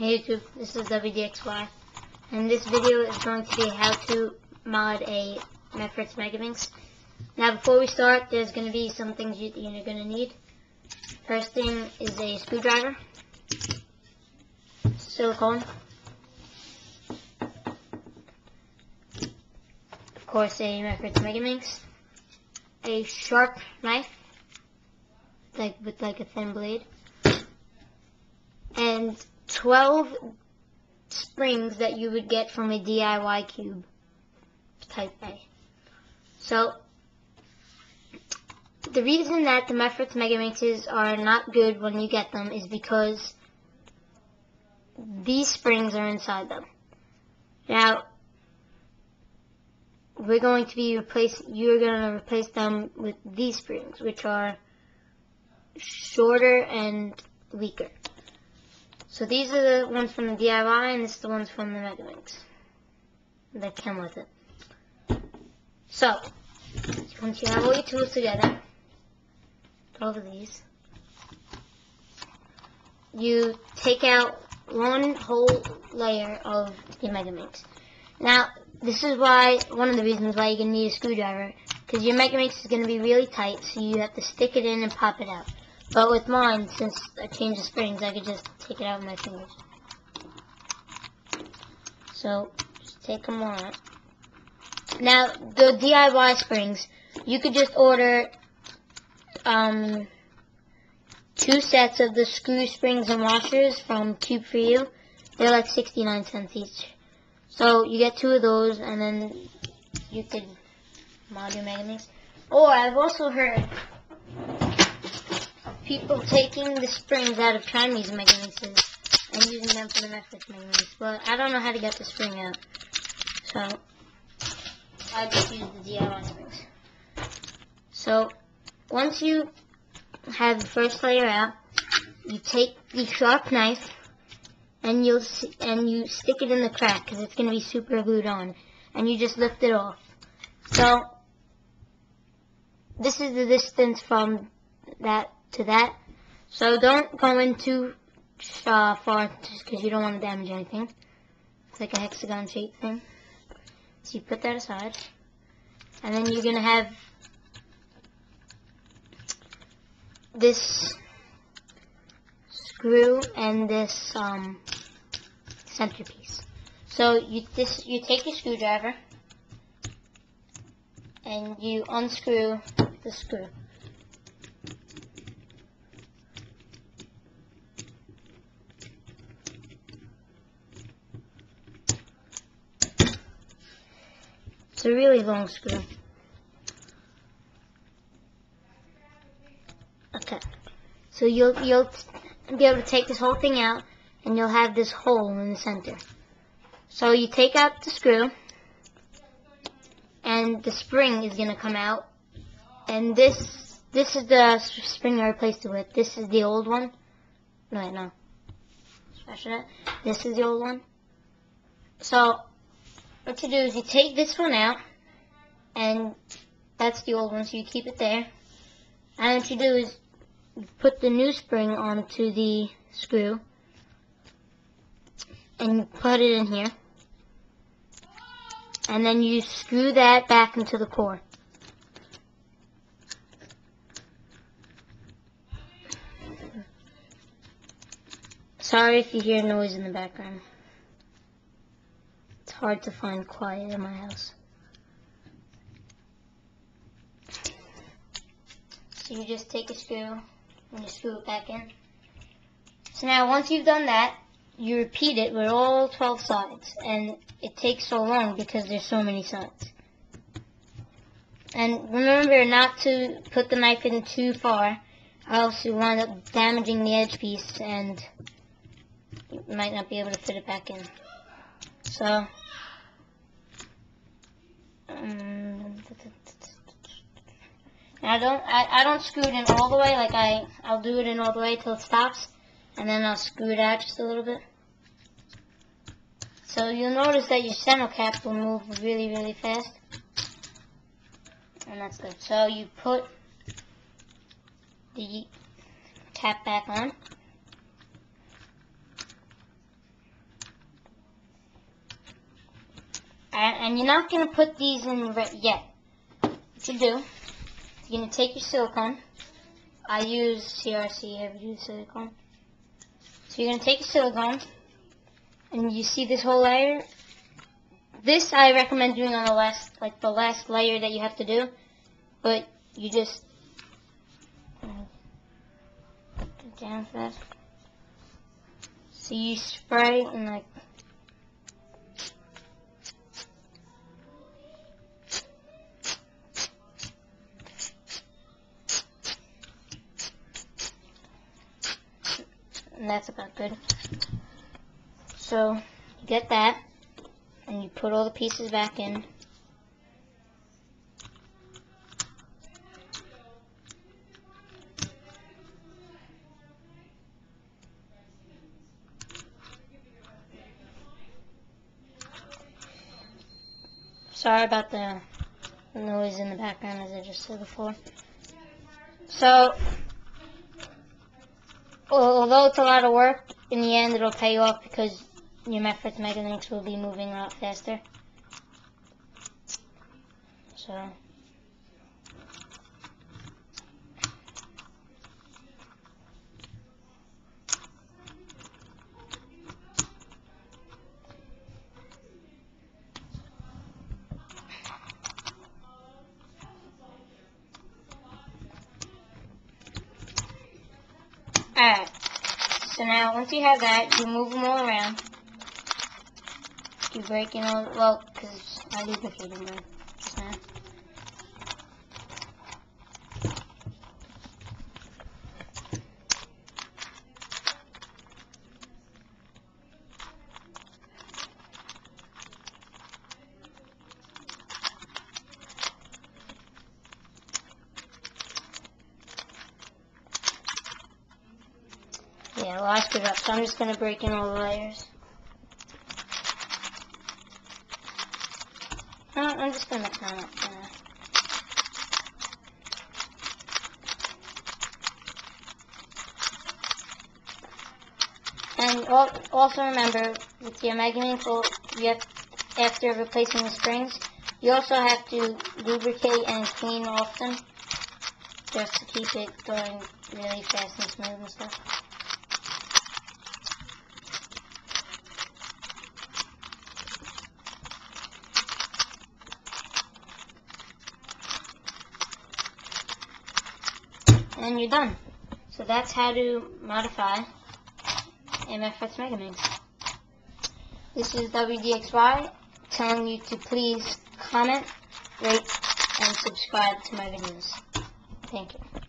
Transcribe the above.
Hey YouTube, this is wdxy, and this video is going to be how to mod a mefferts megaminx. Now before we start, there's going to be some things you're going to need. First thing is a screwdriver, silicone, of course a mefferts megaminx, a sharp knife, with a thin blade, and 12 springs that you would get from a DIY cube type A. So the reason that the mefferts megaminxes are not good when you get them is because these springs are inside them. Now you're going to replace them with these springs, which are shorter and weaker. So these are the ones from the DIY, and this is the ones from the megaminx that come with it. So once you have all your tools together, 12 of these, you take out one whole layer of your megaminx. Now this is one of the reasons why you're going to need a screwdriver, because your megaminx is going to be really tight, so you have to stick it in and pop it out. But with mine, since I changed the springs, I could just take it out with my fingers. So just take them all out. Now the DIY springs, you could just order 2 sets of the screw springs and washers from Cube for You. They're like 69 cents each. So you get 2 of those, and then you could mod your megaminx. Or I've also heard people taking the springs out of Chinese megaminxes and using them for the mefferts megaminx, but I don't know how to get the spring out, so I just use the DIY springs. So once you have the first layer out, you take the sharp knife and you stick it in the crack, because it's going to be super glued on, and you just lift it off. So this is the distance from that to that, so don't go in too far, just because you don't want to damage anything. It's like a hexagon shape thing. So you put that aside, and then you're going to have this screw and this centerpiece. So you take your screwdriver and you unscrew the screw. It's a really long screw. Okay, so you'll be able to take this whole thing out, and you'll have this hole in the center. So you take out the screw, and the spring is going to come out. And this is the spring I replaced it with. This is the old one. No. This is the old one. So what you do is you take this one out, and that's the old one, so you keep it there. And what you do is you put the new spring onto the screw, and you put it in here, and then you screw that back into the core. Sorry if you hear noise in the background. It's hard to find quiet in my house. So you just take a screw and you screw it back in. So now once you've done that, you repeat it with all 12 sides, and it takes so long because there's so many sides. And remember not to put the knife in too far, or else you wind up damaging the edge piece and you might not be able to fit it back in. So now I don't screw it in all the way. Like I'll do it in all the way till it stops, and then I'll screw it out just a little bit. So you'll notice that your center cap will move really, really fast, and that's good. So you put the cap back on, And you're not going to put these in yet. What you do, you're going to take your silicone. I use CRC, heavy duty silicone. So you're going to take your silicone, and you see this whole layer. This I recommend doing on the last layer that you have to do, but you just get down for that. So you spray and like. And that's about good. So you get that, and you put all the pieces back in. Sorry about the noise in the background, as I just said before. So, although it's a lot of work, in the end it'll pay off because your mefferts megaminx will be moving a lot faster. So, alright. So now, once you have that, you move them all around. You break in all, well, because I lubricated mine just now. Yeah, well, I screwed up, so I'm just going to break in all the layers. I'm just going to mix mine up for now. And also remember, with your megaminx, after replacing the springs, you also have to lubricate and clean often, just to keep it going really fast and smooth and stuff. And you're done. So that's how to modify a mefferts megaminx. This is wdxy telling you to please comment, rate, and subscribe to my videos. Thank you.